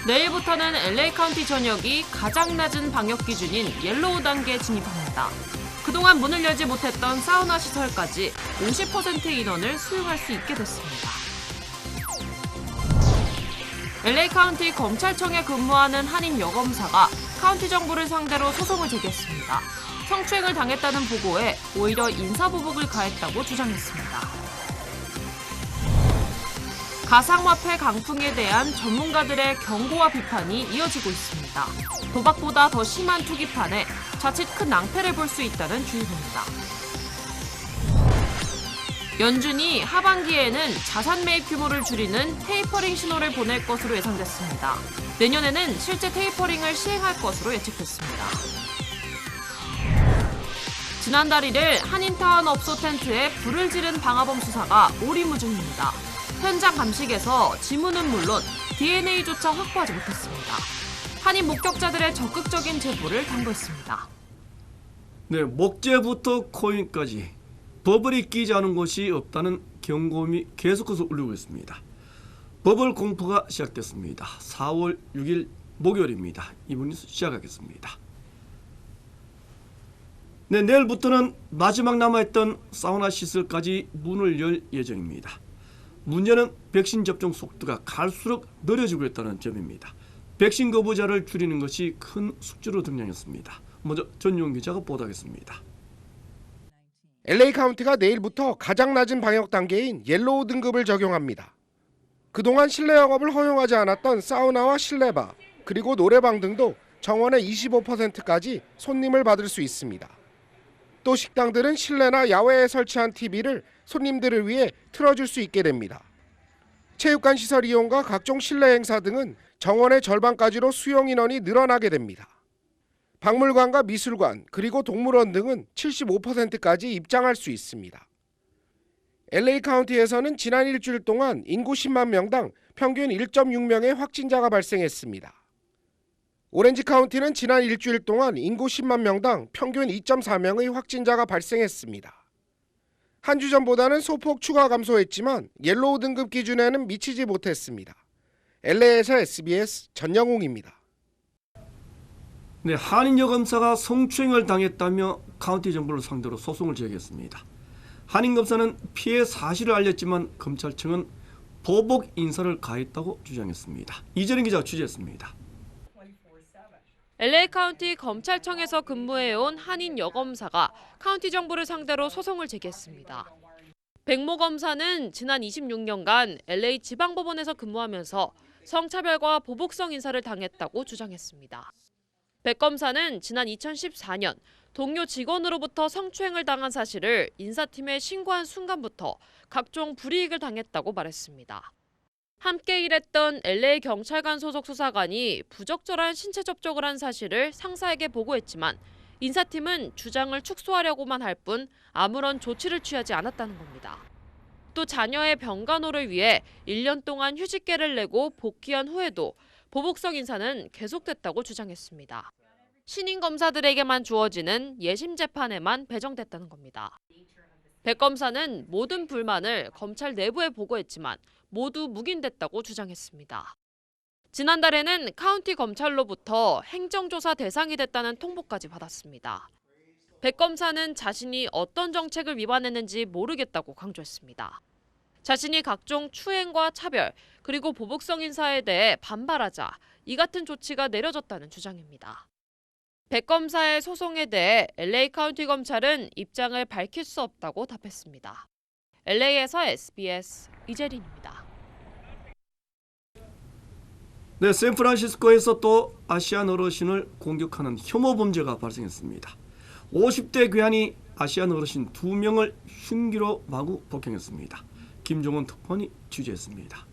내일부터는 LA 카운티 전역이 가장 낮은 방역 기준인 옐로우 단계에 진입합니다. 그동안 문을 열지 못했던 사우나 시설까지 50% 인원을 수용할 수 있게 됐습니다. LA 카운티 검찰청에 근무하는 한인 여검사가 카운티 정부를 상대로 소송을 제기했습니다. 성추행을 당했다는 보고에 오히려 인사보복을 가했다고 주장했습니다. 가상화폐 강풍에 대한 전문가들의 경고와 비판이 이어지고 있습니다. 도박보다 더 심한 투기판에 자칫 큰 낭패를 볼 수 있다는 주의보입니다. 연준이 하반기에는 자산 매입 규모를 줄이는 테이퍼링 신호를 보낼 것으로 예상됐습니다. 내년에는 실제 테이퍼링을 시행할 것으로 예측됐습니다. 지난달 1일 한인타운 업소 텐트에 불을 지른 방화범 수사가 오리무중입니다. 현장 감식에서 지문은 물론 DNA조차 확보하지 못했습니다. 한인 목격자들의 적극적인 제보를 당부했습니다. 네, 목재부터 코인까지 버블이 끼지 않은 곳이 없다는 경고음이 계속해서 울리고 있습니다. 버블 공포가 시작됐습니다. 4월 6일 목요일입니다. 이번 뉴스 시작하겠습니다. 네, 내일부터는 마지막 남아있던 사우나 시설까지 문을 열 예정입니다. 문제는 백신 접종 속도가 갈수록 느려지고 있다는 점입니다. 백신 거부자를 줄이는 것이 큰 숙제로 등장했습니다. 먼저 전용 기자가 보도하겠습니다. LA 카운티가 내일부터 가장 낮은 방역 단계인 옐로우 등급을 적용합니다. 그동안 실내 영업을 허용하지 않았던 사우나와 실내바, 그리고 노래방 등도 정원의 25%까지 손님을 받을 수 있습니다. 또 식당들은 실내나 야외에 설치한 TV를 손님들을 위해 틀어줄 수 있게 됩니다. 체육관 시설 이용과 각종 실내 행사 등은 정원의 절반까지로 수용 인원이 늘어나게 됩니다. 박물관과 미술관, 그리고 동물원 등은 75%까지 입장할 수 있습니다. LA 카운티에서는 지난 일주일 동안 인구 10만 명당 평균 1.6명의 확진자가 발생했습니다. 오렌지 카운티는 지난 일주일 동안 인구 10만 명당 평균 2.4명의 확진자가 발생했습니다. 한 주 전보다는 소폭 추가 감소했지만 옐로우 등급 기준에는 미치지 못했습니다. LA에서 SBS 전영웅입니다. 네, 한인 여검사가 성추행을 당했다며 카운티 정부를 상대로 소송을 제기했습니다. 한인 검사는 피해 사실을 알렸지만 검찰청은 보복 인사를 가했다고 주장했습니다. 이재린 기자가 취재했습니다. LA 카운티 검찰청에서 근무해온 한인 여검사가 카운티 정부를 상대로 소송을 제기했습니다. 백모 검사는 지난 26년간 LA 지방법원에서 근무하면서 성차별과 보복성 인사를 당했다고 주장했습니다. 백 검사는 지난 2014년 동료 직원으로부터 성추행을 당한 사실을 인사팀에 신고한 순간부터 각종 불이익을 당했다고 말했습니다. 함께 일했던 LA 경찰관 소속 수사관이 부적절한 신체 접촉을 한 사실을 상사에게 보고했지만 인사팀은 주장을 축소하려고만 할 뿐 아무런 조치를 취하지 않았다는 겁니다. 또 자녀의 병간호를 위해 1년 동안 휴직계를 내고 복귀한 후에도 보복성 인사는 계속됐다고 주장했습니다. 신임 검사들에게만 주어지는 예심 재판에만 배정됐다는 겁니다. 백 검사는 모든 불만을 검찰 내부에 보고했지만 모두 묵인됐다고 주장했습니다. 지난달에는 카운티 검찰로부터 행정조사 대상이 됐다는 통보까지 받았습니다. 백 검사는 자신이 어떤 정책을 위반했는지 모르겠다고 강조했습니다. 자신이 각종 추행과 차별, 그리고 보복성 인사에 대해 반발하자 이 같은 조치가 내려졌다는 주장입니다. 백 검사의 소송에 대해 LA 카운티 검찰은 입장을 밝힐 수 없다고 답했습니다. LA에서 SBS 이재린입니다. 네, 샌프란시스코에서 또 아시안 어르신을 공격하는 혐오 범죄가 발생했습니다. 50대 괴한이 아시안 어르신 2명을 흉기로 마구 폭행했습니다. 김종원 특파원이 취재했습니다.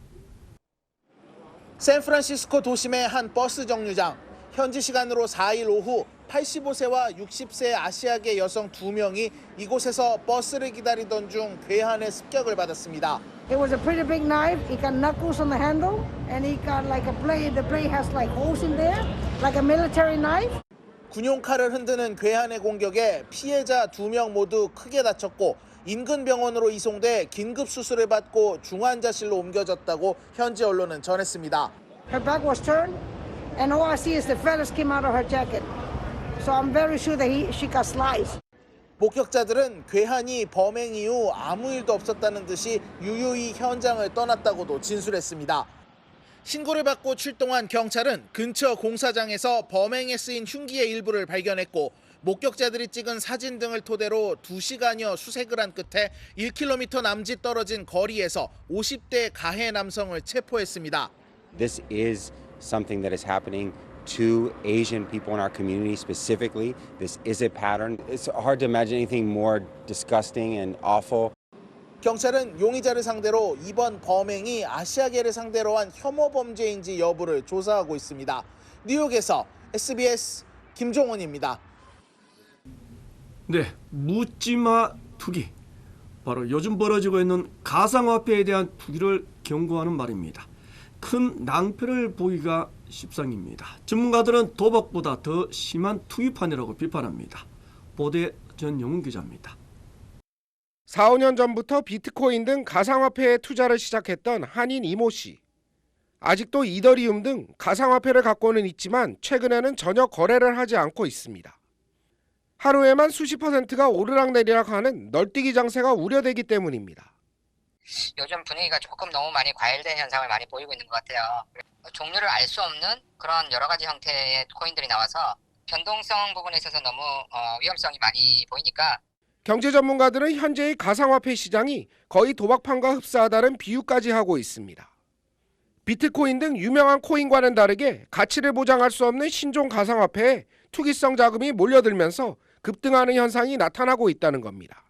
샌프란시스코 도심의 한 버스 정류장. 현지 시간으로 4일 오후 85세와 60세 아시아계 여성 2명이 이곳에서 버스를 기다리던 중 괴한의 습격을 받았습니다. It was a pretty big knife. It got knuckles on the handle, and it got like a blade. The blade has like holes in there, like a military knife. 군용칼을 흔드는 괴한의 공격에 피해자 2명 모두 크게 다쳤고 인근 병원으로 이송돼 긴급 수술을 받고 중환자실로 옮겨졌다고 현지 언론은 전했습니다. Her back was turned, and all I see is the feathers came out of her jacket. So I'm very sure that she got sliced. 목격자들은 괴한이 범행 이후 아무 일도 없었다는 듯이 유유히 현장을 떠났다고도 진술했습니다. 신고를 받고 출동한 경찰은 근처 공사장에서 범행에 쓰인 흉기의 일부를 발견했고 목격자들이 찍은 사진 등을 토대로 2시간여 수색을 한 끝에 1km 남짓 떨어진 거리에서 50대 가해 남성을 체포했습니다. This is something that is happening to Asian people in our community specifically. This is a pattern. It's hard to imagine anything more disgusting and awful. 경찰은 용의자를 상대로 이번 범행이 아시아계를 상대로 한 혐오 범죄인지 여부를 조사하고 있습니다. 뉴욕에서 SBS 김종원입니다. 네, 묻지마 투기. 바로 요즘 벌어지고 있는 가상화폐에 대한 투기를 경고하는 말입니다. 큰 낭패를 보기가 십상입니다. 전문가들은 도박보다 더 심한 투기판이라고 비판합니다. 보도에 전영훈 기자입니다. 4, 5년 전부터 비트코인 등 가상화폐에 투자를 시작했던 한인 이모 씨. 아직도 이더리움 등 가상화폐를 갖고는 있지만 최근에는 전혀 거래를 하지 않고 있습니다. 하루에만 수십 %가 오르락내리락 하는 널뛰기 장세가 우려되기 때문입니다. 요즘 분위기가 조금 너무 많이 과열된 현상을 많이 보이고 있는 것 같아요. 종류를 알 수 없는 그런 여러 가지 형태의 코인들이 나와서 변동성 부분에 있어서 너무 위험성이 많이 보이니까 경제 전문가들은 현재의 가상화폐 시장이 거의 도박판과 흡사하다는 비유까지 하고 있습니다. 비트코인 등 유명한 코인과는 다르게 가치를 보장할 수 없는 신종 가상화폐에 투기성 자금이 몰려들면서 급등하는 현상이 나타나고 있다는 겁니다.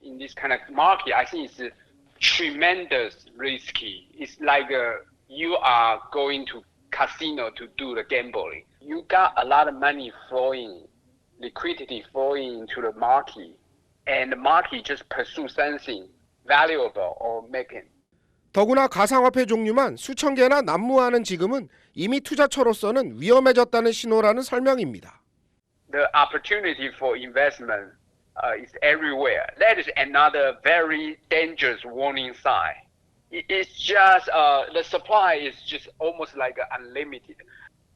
In this kind of market, I think it's tremendous risky. It's like you are going to casino to do the gambling. You got a lot of money flowing, liquidity flowing into the market, and the market just pursue something valuable or making. 더구나 가상화폐 종류만 수천 개나 난무하는 지금은 이미 투자처로서는 위험해졌다는 신호라는 설명입니다. The opportunity for investment is everywhere. That is another very dangerous warning sign. It's just the supply is just almost like unlimited.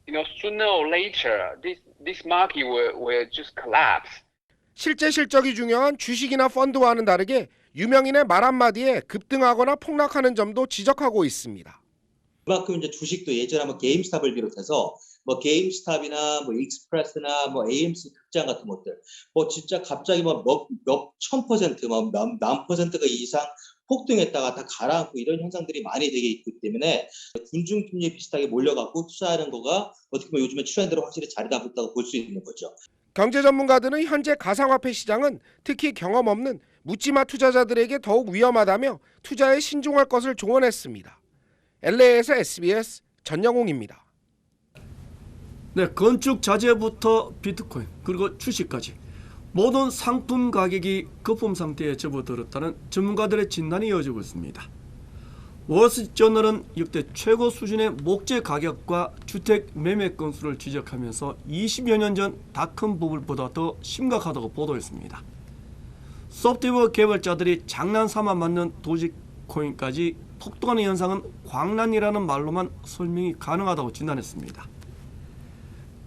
You know, sooner or later, this market will just collapse. 실제 실적이 중요한 주식이나 펀드와는 다르게 유명인의 말 한마디에 급등하거나 폭락하는 점도 지적하고 있습니다. 그만큼 이제 주식도 예전에 뭐 게임스탑을 비롯해서 뭐 게임스탑이나 뭐 익스프레스나 뭐 AMC 극장 같은 것들 뭐 진짜 갑자기 몇천 %, 만 %가 이상 폭등했다가 다 가라앉고 이런 현상들이 많이 되게 있기 때문에 군중심리에 비슷하게 몰려갖고 투자하는 거가 어떻게 보면 요즘에 트렌드로 확실히 자리 잡았다고 볼 수 있는 거죠. 경제 전문가들은 현재 가상화폐 시장은 특히 경험 없는 묻지마 투자자들에게 더욱 위험하다며 투자에 신중할 것을 조언했습니다. LA에서 SBS 전영웅입니다. 네, 건축 자재부터 비트코인 그리고 주식까지 모든 상품 가격이 거품 상태에 접어들었다는 전문가들의 진단이 이어지고 있습니다. 월스트리트저널은 역대 최고 수준의 목재 가격과 주택 매매 건수를 지적하면서 20여 년 전 닷컴 버블보다 더 심각하다고 보도했습니다. 소프트웨어 개발자들이 장난삼아 만든 도지코인까지 폭등하는 현상은 광란이라는 말로만 설명이 가능하다고 진단했습니다.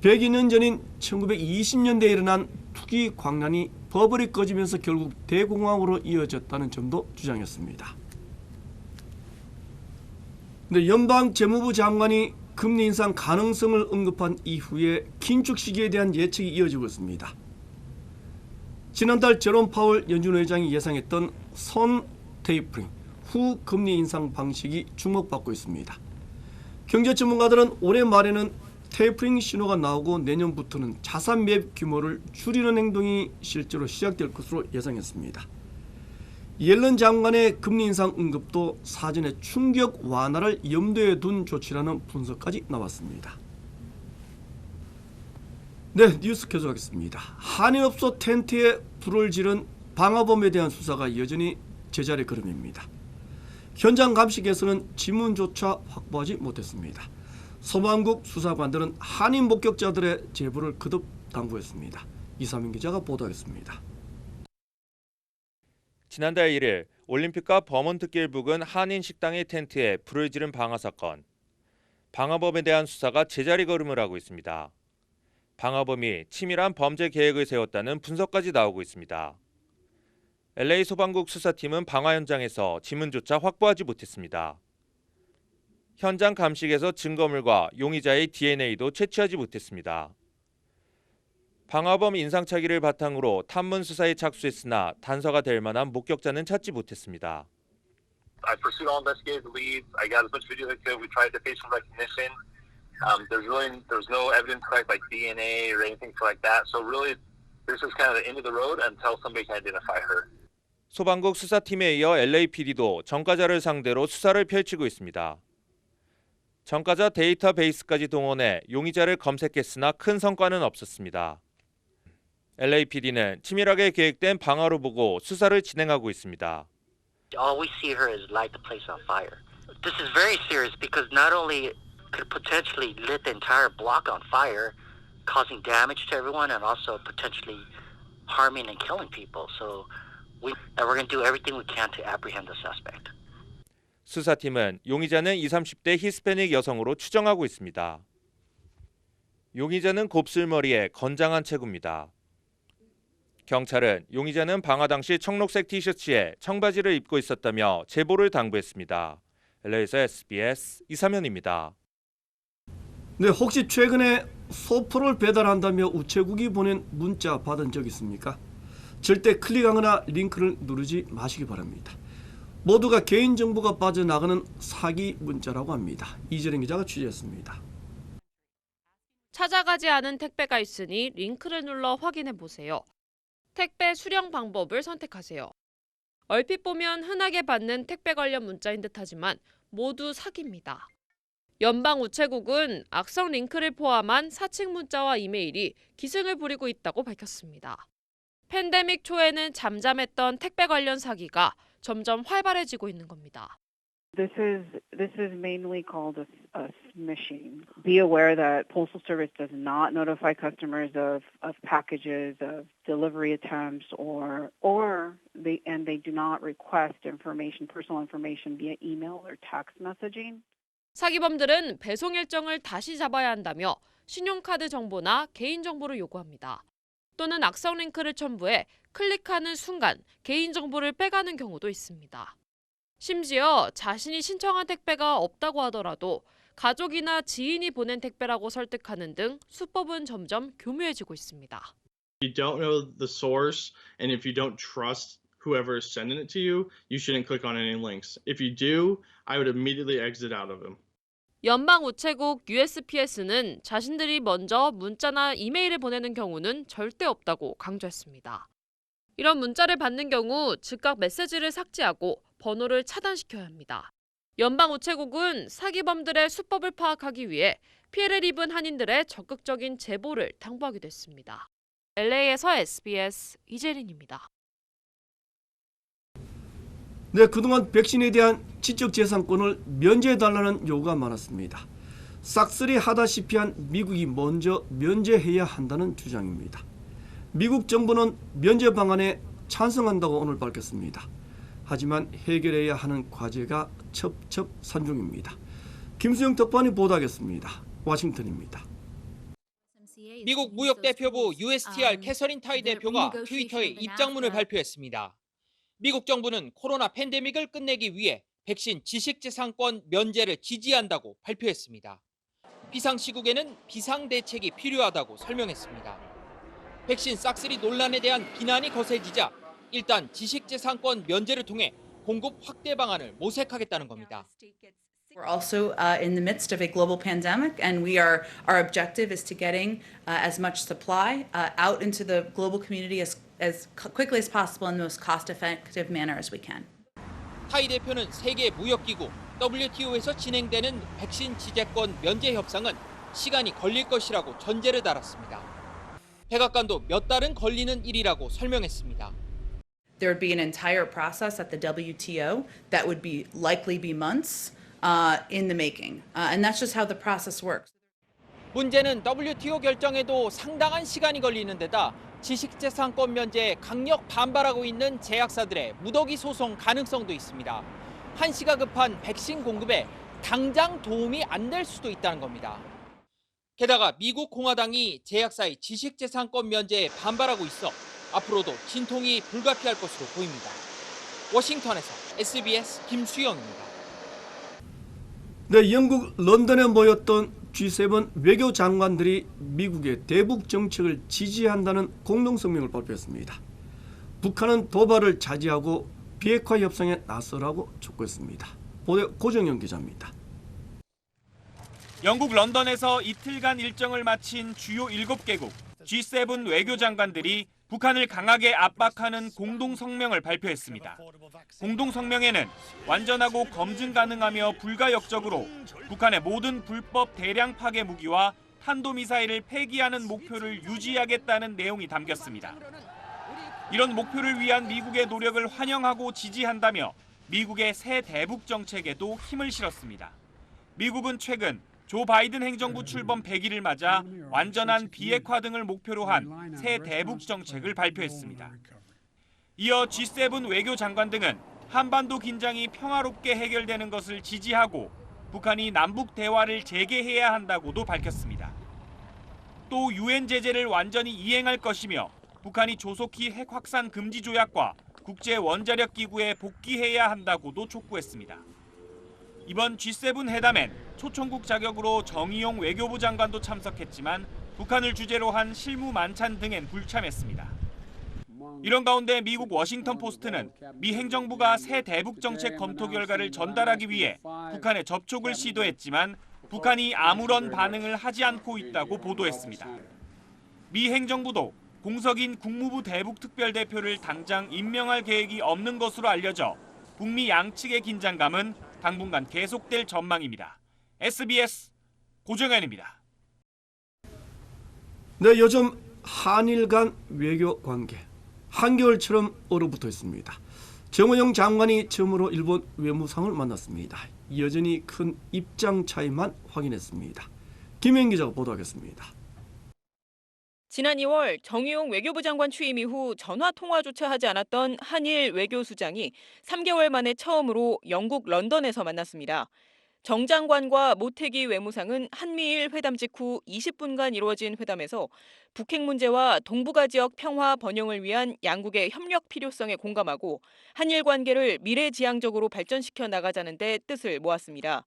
102년 전인 1920년대에 일어난 투기 광란이 버블이 꺼지면서 결국 대공황으로 이어졌다는 점도 주장했습니다. 근데 연방 재무부 장관이 금리 인상 가능성을 언급한 이후에 긴축 시기에 대한 예측이 이어지고 있습니다. 지난달 제롬 파월 연준 의장이 예상했던 선 테이퍼링 후 금리 인상 방식이 주목받고 있습니다. 경제 전문가들은 올해 말에는 테이퍼링 신호가 나오고 내년부터는 자산 매입 규모를 줄이는 행동이 실제로 시작될 것으로 예상했습니다. 옐런 장관의 금리 인상 언급도 사전에 충격 완화를 염두에 둔 조치라는 분석까지 나왔습니다. 네, 뉴스 계속하겠습니다. 한인업소 텐트에 불을 지른 방화범에 대한 수사가 여전히 제자리 걸음입니다. 현장 감식에서는 지문조차 확보하지 못했습니다. 서방국 수사관들은 한인 목격자들의 제보를 거듭 당부했습니다. 이사민 기자가 보도하겠습니다. 지난달 1일 올림픽과 버몬트길 부근 한인 식당의 텐트에 불을 지른 방화 사건. 방화범에 대한 수사가 제자리 걸음을 하고 있습니다. 방화범이 치밀한 범죄 계획을 세웠다는 분석까지 나오고 있습니다. LA 소방국 수사팀은 방화 현장에서 지문조차 확보하지 못했습니다. 현장 감식에서 증거물과 용의자의 DNA도 채취하지 못했습니다. 방화범 인상착의를 바탕으로 탐문 수사에 착수했으나 단서가 될 만한 목격자는 찾지 못했습니다. I pursued all investigative leads. I got as much video as I could. We tried the facial recognition. There's no evidence collected like DNA or anything like that. So really, this is kind of the end of the road until somebody can identify her. 소방국 수사팀에 이어 LAPD도 전과자를 상대로 수사를 펼치고 있습니다. 전과자 데이터베이스까지 동원해 용의자를 검색했으나 큰 성과는 없었습니다. LAPD는 치밀하게 계획된 방화로 보고 수사를 진행하고 있습니다. All we see her is light the place on fire. This is very serious because not only could potentially lit the entire block on fire, causing damage to everyone and also potentially harming and killing people. So we're going to do everything we can to apprehend the suspect. 수사팀은 용의자는 20, 30대 히스패닉 여성으로 추정하고 있습니다. 용의자는 곱슬머리에 건장한 체구입니다. 경찰은 용의자는 방화 당시 청록색 티셔츠에 청바지를 입고 있었다며 제보를 당부했습니다. LA에서 SBS 이사면입니다. 네, 혹시 최근에 소포를 배달한다며 우체국이 보낸 문자 받은 적 있습니까? 절대 클릭하거나 링크를 누르지 마시기 바랍니다. 모두가 개인정보가 빠져나가는 사기 문자라고 합니다. 이재령 기자가 취재했습니다. 찾아가지 않은 택배가 있으니 링크를 눌러 확인해 보세요. 택배 수령 방법을 선택하세요. 얼핏 보면 흔하게 받는 택배 관련 문자인 듯하지만 모두 사기입니다. 연방우체국은 악성 링크를 포함한 사칭 문자와 이메일이 기승을 부리고 있다고 밝혔습니다. 팬데믹 초에는 잠잠했던 택배 관련 사기가 점점 활발해지고 있는 겁니다. This is mainly called a smishing. Be aware that Postal Service does not notify customers of packages, of delivery attempts, they do not request personal information via email or text messaging. 사기범들은 배송 일정을 다시 잡아야 한다며 신용카드 정보나 개인정보를 요구합니다. 또는 악성 링크를 첨부해 클릭하는 순간 개인정보를 빼가는 경우도 있습니다. 심지어 자신이 신청한 택배가 없다고 하더라도 가족이나 지인이 보낸 택배라고 설득하는 등 수법은 점점 교묘해지고 있습니다. If you don't know the source and if you don't trust whoever is sending it to you, you shouldn't click on any links. If you do, I would immediately exit out of them. 연방우체국 USPS는 자신들이 먼저 문자나 이메일을 보내는 경우는 절대 없다고 강조했습니다. 이런 문자를 받는 경우 즉각 메시지를 삭제하고 번호를 차단시켜야 합니다. 연방우체국은 사기범들의 수법을 파악하기 위해 피해를 입은 한인들의 적극적인 제보를 당부하기도 했습니다. LA에서 SBS 이재린입니다. 네, 그동안 백신에 대한 지적재산권을 면제해달라는 요구가 많았습니다. 싹쓸이 하다시피 한 미국이 먼저 면제해야 한다는 주장입니다. 미국 정부는 면제 방안에 찬성한다고 오늘 밝혔습니다. 하지만 해결해야 하는 과제가 첩첩산중입니다. 김수영 특파원이 보도하겠습니다. 워싱턴입니다. 미국 무역대표부 USTR 캐서린 타이 대표가 트위터에 입장문을 발표했습니다. 미국 정부는 코로나 팬데믹을 끝내기 위해 백신 지식재산권 면제를 지지한다고 발표했습니다. 비상시국에는 비상대책이 필요하다고 설명했습니다. 백신 싹쓸이 논란에 대한 비난이 거세지자 일단 지식재산권 면제를 통해 공급 확대 방안을 모색하겠다는 겁니다. We're also in the midst of a global pandemic, and our objective is to getting as much supply out into the global community as quickly as possible in the most cost-effective manner as we can. 타이 대표는 세계 무역기구 WTO에서 진행되는 백신 지재권 면제 협상은 시간이 걸릴 것이라고 전제를 달았습니다. 백악관도 몇 달은 걸리는 일이라고 설명했습니다. There would be an entire process at the WTO that would likely be months. In the making, and that's just how the process works. 문제는 WTO 결정에도 상당한 시간이 걸리는 데다 지식재산권 면제에 강력 반발하고 있는 제약사들의 무더기 소송 가능성도 있습니다. 한시가 급한 백신 공급에 당장 도움이 안 될 수도 있다는 겁니다. 게다가 미국 공화당이 제약사의 지식재산권 면제에 반발하고 있어 앞으로도 진통이 불가피할 것으로 보입니다. 워싱턴에서 SBS 김수영입니다. 네, 영국 런던에 모였던 G7 외교 장관들이 미국의 대북 정책을 지지한다는 공동성명을 발표했습니다. 북한은 도발을 자제하고 비핵화 협상에 나서라고 촉구했습니다. 보도 고정영 기자입니다. 영국 런던에서 이틀간 일정을 마친 주요 7개국 G7 외교장관들이 북한을 강하게 압박하는 공동성명을 발표했습니다. 공동성명에는 완전하고 검증 가능하며 불가역적으로 북한의 모든 불법 대량 파괴 무기와 탄도미사일을 폐기하는 목표를 유지하겠다는 내용이 담겼습니다. 이런 목표를 위한 미국의 노력을 환영하고 지지한다며 미국의 새 대북 정책에도 힘을 실었습니다. 미국은 최근 조 바이든 행정부 출범 100일을 맞아 완전한 비핵화 등을 목표로 한 새 대북 정책을 발표했습니다. 이어 G7 외교장관 등은 한반도 긴장이 평화롭게 해결되는 것을 지지하고 북한이 남북 대화를 재개해야 한다고도 밝혔습니다. 또 유엔 제재를 완전히 이행할 것이며 북한이 조속히 핵 확산 금지 조약과 국제 원자력 기구에 복귀해야 한다고도 촉구했습니다. 이번 G7 회담엔 초청국 자격으로 정의용 외교부 장관도 참석했지만 북한을 주제로 한 실무 만찬 등엔 불참했습니다. 이런 가운데 미국 워싱턴 포스트는 미 행정부가 새 대북 정책 검토 결과를 전달하기 위해 북한에 접촉을 시도했지만 북한이 아무런 반응을 하지 않고 있다고 보도했습니다. 미 행정부도 공석인 국무부 대북 특별대표를 당장 임명할 계획이 없는 것으로 알려져 북미 양측의 긴장감은 당분간 계속될 전망입니다. SBS 고정현입니다. 네, 요즘 한일 간 외교 관계 한겨울처럼 얼어붙어 있습니다. 정호영 장관이 처음으로 일본 외무상을 만났습니다. 여전히 큰 입장 차이만 확인했습니다. 김현 기자가 보도하겠습니다. 지난 2월 정의용 외교부 장관 취임 이후 전화 통화조차 하지 않았던 한일 외교수장이 3개월 만에 처음으로 영국 런던에서 만났습니다. 정 장관과 모태기 외무상은 한미일 회담 직후 20분간 이루어진 회담에서 북핵 문제와 동북아 지역 평화 번영을 위한 양국의 협력 필요성에 공감하고 한일 관계를 미래지향적으로 발전시켜 나가자는 데 뜻을 모았습니다.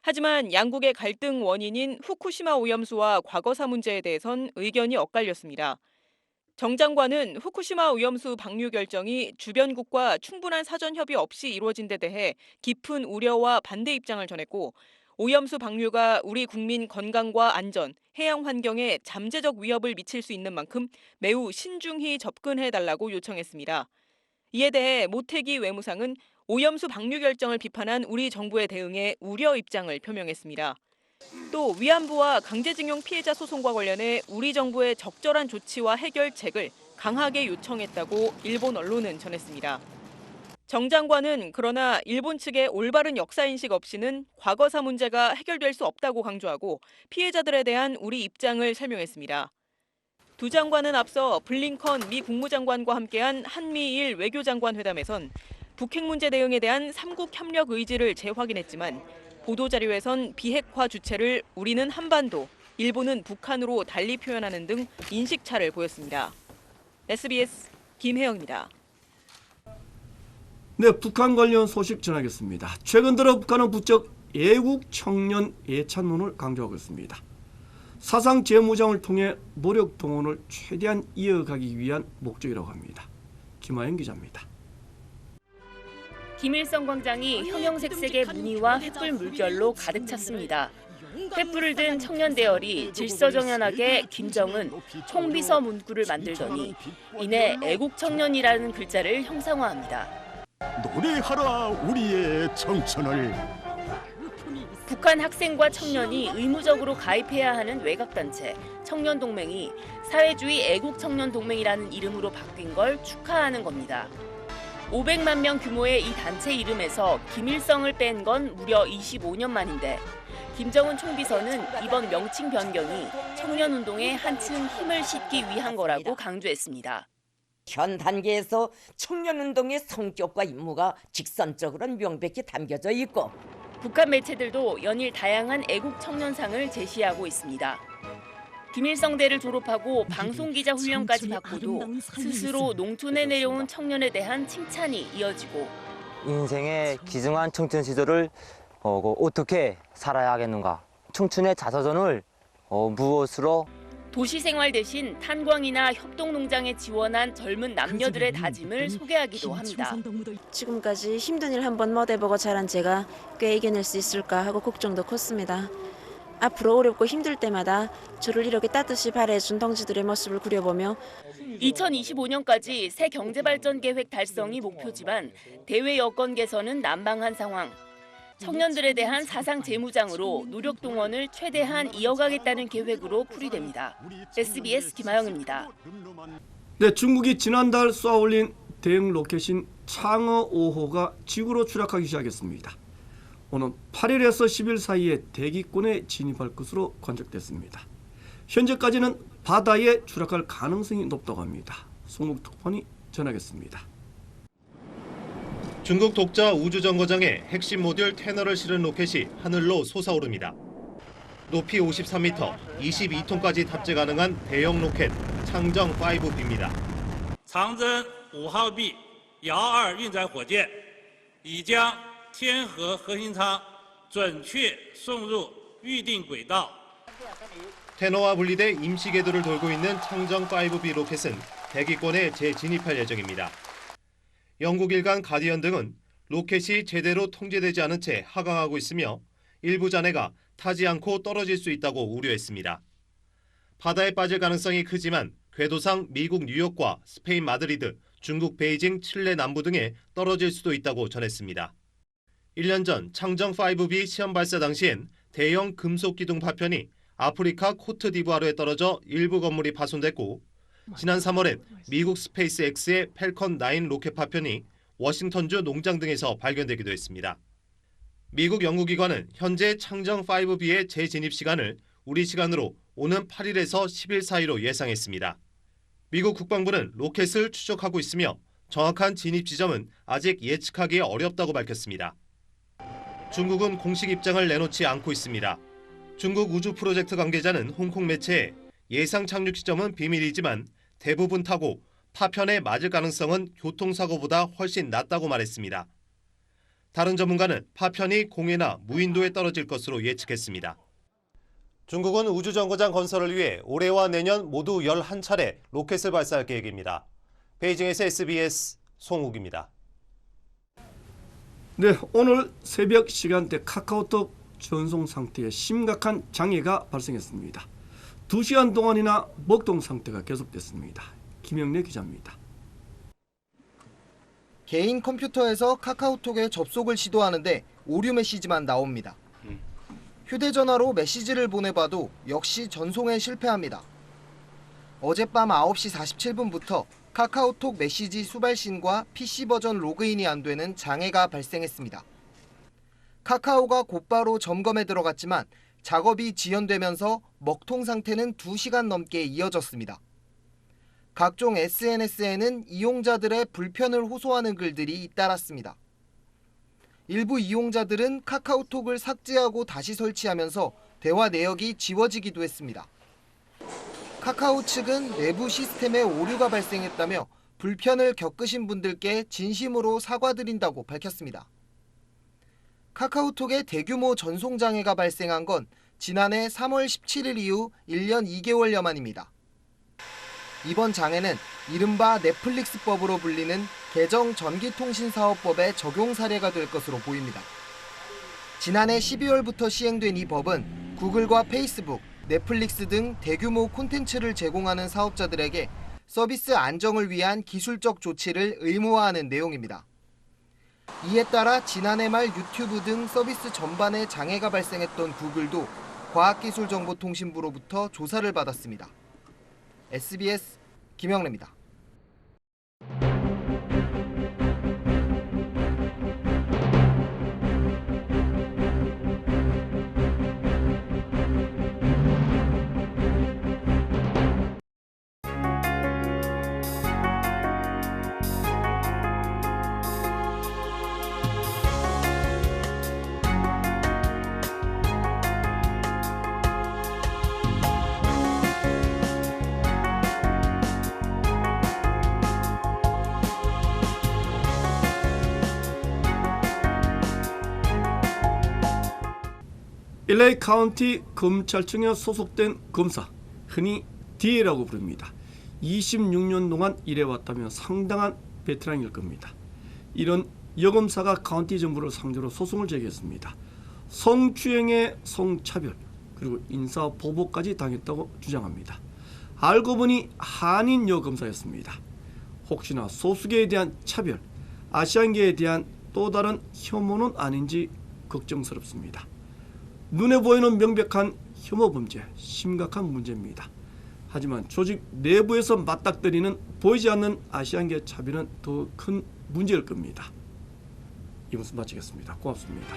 하지만 양국의 갈등 원인인 후쿠시마 오염수와 과거사 문제에 대해선 의견이 엇갈렸습니다. 정 장관은 후쿠시마 오염수 방류 결정이 주변국과 충분한 사전 협의 없이 이루어진 데 대해 깊은 우려와 반대 입장을 전했고 오염수 방류가 우리 국민 건강과 안전, 해양 환경에 잠재적 위협을 미칠 수 있는 만큼 매우 신중히 접근해달라고 요청했습니다. 이에 대해 모태기 외무상은 오염수 방류 결정을 비판한 우리 정부의 대응에 우려 입장을 표명했습니다. 또 위안부와 강제징용 피해자 소송과 관련해 우리 정부의 적절한 조치와 해결책을 강하게 요청했다고 일본 언론은 전했습니다. 정 장관은 그러나 일본 측의 올바른 역사인식 없이는 과거사 문제가 해결될 수 없다고 강조하고 피해자들에 대한 우리 입장을 설명했습니다. 두 장관은 앞서 블링컨 미 국무장관과 함께한 한미일 외교장관 회담에선 북핵 문제 대응에 대한 3국 협력 의지를 재확인했지만 보도자료에선 비핵화 주체를 우리는 한반도, 일본은 북한으로 달리 표현하는 등 인식차를 보였습니다. SBS 김혜영입니다. 네, 북한 관련 소식 전하겠습니다. 최근 들어 북한은 부쩍 애국 청년 예찬론을 강조하고 있습니다. 사상 재무장을 통해 노력 동원을 최대한 이어가기 위한 목적이라고 합니다. 김하영 기자입니다. 김일성 광장이 형형색색의 무늬와 횃불 물결로 가득 찼습니다. 횃불을 든 청년 대열이 질서정연하게 김정은 총비서 문구를 만들더니 이내 애국청년이라는 글자를 형상화합니다. 노래하라 우리의 청춘을. 북한 학생과 청년이 의무적으로 가입해야 하는 외곽단체 청년동맹이 사회주의 애국청년동맹이라는 이름으로 바뀐 걸 축하하는 겁니다. 500만 명 규모의 이 단체 이름에서 김일성을 뺀 건 무려 25년 만인데 김정은 총비서는 이번 명칭 변경이 청년운동에 한층 힘을 싣기 위한 거라고 강조했습니다. 현 단계에서 청년운동의 성격과 임무가 직선적으로 명백히 담겨져 있고 북한 매체들도 연일 다양한 애국 청년상을 제시하고 있습니다. 김일성대를 졸업하고 방송기자 훈련까지 받고도 스스로 농촌에 내려온 청년에 대한 칭찬이 이어지고 인생의 귀중한 청춘 시절을 어떻게 살아야 하겠는가. 청춘의 자서전을 무엇으로 도시 생활 대신 탄광이나 협동농장에 지원한 젊은 남녀들의 다짐을 소개하기도 합니다. 지금까지 힘든 일 한번 못 해보고 자란 제가 꽤 이겨낼 수 있을까 하고 걱정도 컸습니다. 앞으로 어렵고 힘들 때마다 저를 이렇게 따뜻이 바라해준 동지들의 모습을 그려보며 2025년까지 새 경제발전 계획 달성이 목표지만 대외 여건 개선은 난방한 상황. 청년들에 대한 사상 재무장으로 노력 동원을 최대한 이어가겠다는 계획으로 풀이됩니다. SBS 김하영입니다. 네, 중국이 지난달 쏘아올린 대형 로켓인 창어 5호가 지구로 추락하기 시작했습니다. 오는 8일에서 10일 사이에 대기권에 진입할 것으로 관측됐습니다. 현재까지는 바다에 추락할 가능성이 높다고 합니다. 송국 특파원이 전하겠습니다. 중국 독자 우주정거장에 핵심 모듈 테너를 실은 로켓이 하늘로 솟아오릅니다. 높이 53m, 22톤까지 탑재 가능한 대형 로켓 창정 5B입니다. 长征5号B遥2运载火箭已将天河核心舱准确送入预定轨道。 테너와 분리돼 임시 궤도를 돌고 있는 창정 5B 로켓은 대기권에 재진입할 예정입니다. 영국 일간 가디언 등은 로켓이 제대로 통제되지 않은 채 하강하고 있으며 일부 잔해가 타지 않고 떨어질 수 있다고 우려했습니다. 바다에 빠질 가능성이 크지만 궤도상 미국 뉴욕과 스페인 마드리드, 중국 베이징, 칠레 남부 등에 떨어질 수도 있다고 전했습니다. 1년 전 창정 5B 시험 발사 당시엔 대형 금속 기둥 파편이 아프리카 코트디부아르에 떨어져 일부 건물이 파손됐고 지난 3월엔 미국 스페이스X의 펠컨 9 로켓 파편이 워싱턴주 농장 등에서 발견되기도 했습니다. 미국 연구기관은 현재 창정 5B의 재진입 시간을 우리 시간으로 오는 8일에서 10일 사이로 예상했습니다. 미국 국방부는 로켓을 추적하고 있으며 정확한 진입 지점은 아직 예측하기 어렵다고 밝혔습니다. 중국은 공식 입장을 내놓지 않고 있습니다. 중국 우주 프로젝트 관계자는 홍콩 매체에 예상 착륙 지점은 비밀이지만 대부분 타고 파편에 맞을 가능성은 교통사고보다 훨씬 낮다고 말했습니다. 다른 전문가는 파편이 공해나 무인도에 떨어질 것으로 예측했습니다. 중국은 우주정거장 건설을 위해 올해와 내년 모두 11차례 로켓을 발사할 계획입니다. 베이징에서 SBS 송욱입니다. 네, 오늘 새벽 시간대 카카오톡 전송 상태에 심각한 장애가 발생했습니다. 2시간 동안이나 먹동 상태가 계속됐습니다. 김영래 기자입니다. 개인 컴퓨터에서 카카오톡에 접속을 시도하는데 오류 메시지만 나옵니다. 휴대전화로 메시지를 보내봐도 역시 전송에 실패합니다. 어젯밤 9시 47분부터 카카오톡 메시지 수발신과 PC 버전 로그인이 안 되는 장애가 발생했습니다. 카카오가 곧바로 점검에 들어갔지만 작업이 지연되면서 먹통 상태는 2시간 넘게 이어졌습니다. 각종 SNS에는 이용자들의 불편을 호소하는 글들이 잇따랐습니다. 일부 이용자들은 카카오톡을 삭제하고 다시 설치하면서 대화 내역이 지워지기도 했습니다. 카카오 측은 내부 시스템에 오류가 발생했다며 불편을 겪으신 분들께 진심으로 사과드린다고 밝혔습니다. 카카오톡의 대규모 전송 장애가 발생한 건 지난해 3월 17일 이후 1년 2개월여 만입니다. 이번 장애는 이른바 넷플릭스법으로 불리는 개정 전기통신사업법의 적용 사례가 될 것으로 보입니다. 지난해 12월부터 시행된 이 법은 구글과 페이스북, 넷플릭스 등 대규모 콘텐츠를 제공하는 사업자들에게 서비스 안정을 위한 기술적 조치를 의무화하는 내용입니다. 이에 따라 지난해 말 유튜브 등 서비스 전반에 장애가 발생했던 구글도 과학기술정보통신부로부터 조사를 받았습니다. SBS 김영래입니다. LA 카운티 검찰청에 소속된 검사, 흔히 DA라고 부릅니다. 26년 동안 일해왔다면 상당한 베테랑일 겁니다. 이런 여검사가 카운티 정부를 상대로 소송을 제기했습니다. 성추행의 성차별 그리고 인사보복까지 당했다고 주장합니다. 알고 보니 한인 여검사였습니다. 혹시나 소수계에 대한 차별, 아시안계에 대한 또 다른 혐오는 아닌지 걱정스럽습니다. 눈에 보이는 명백한 혐오 범죄, 심각한 문제입니다. 하지만 조직 내부에서 맞닥뜨리는 보이지 않는 아시안계 차별은 더 큰 문제일 겁니다. 이것을 마치겠습니다. 고맙습니다.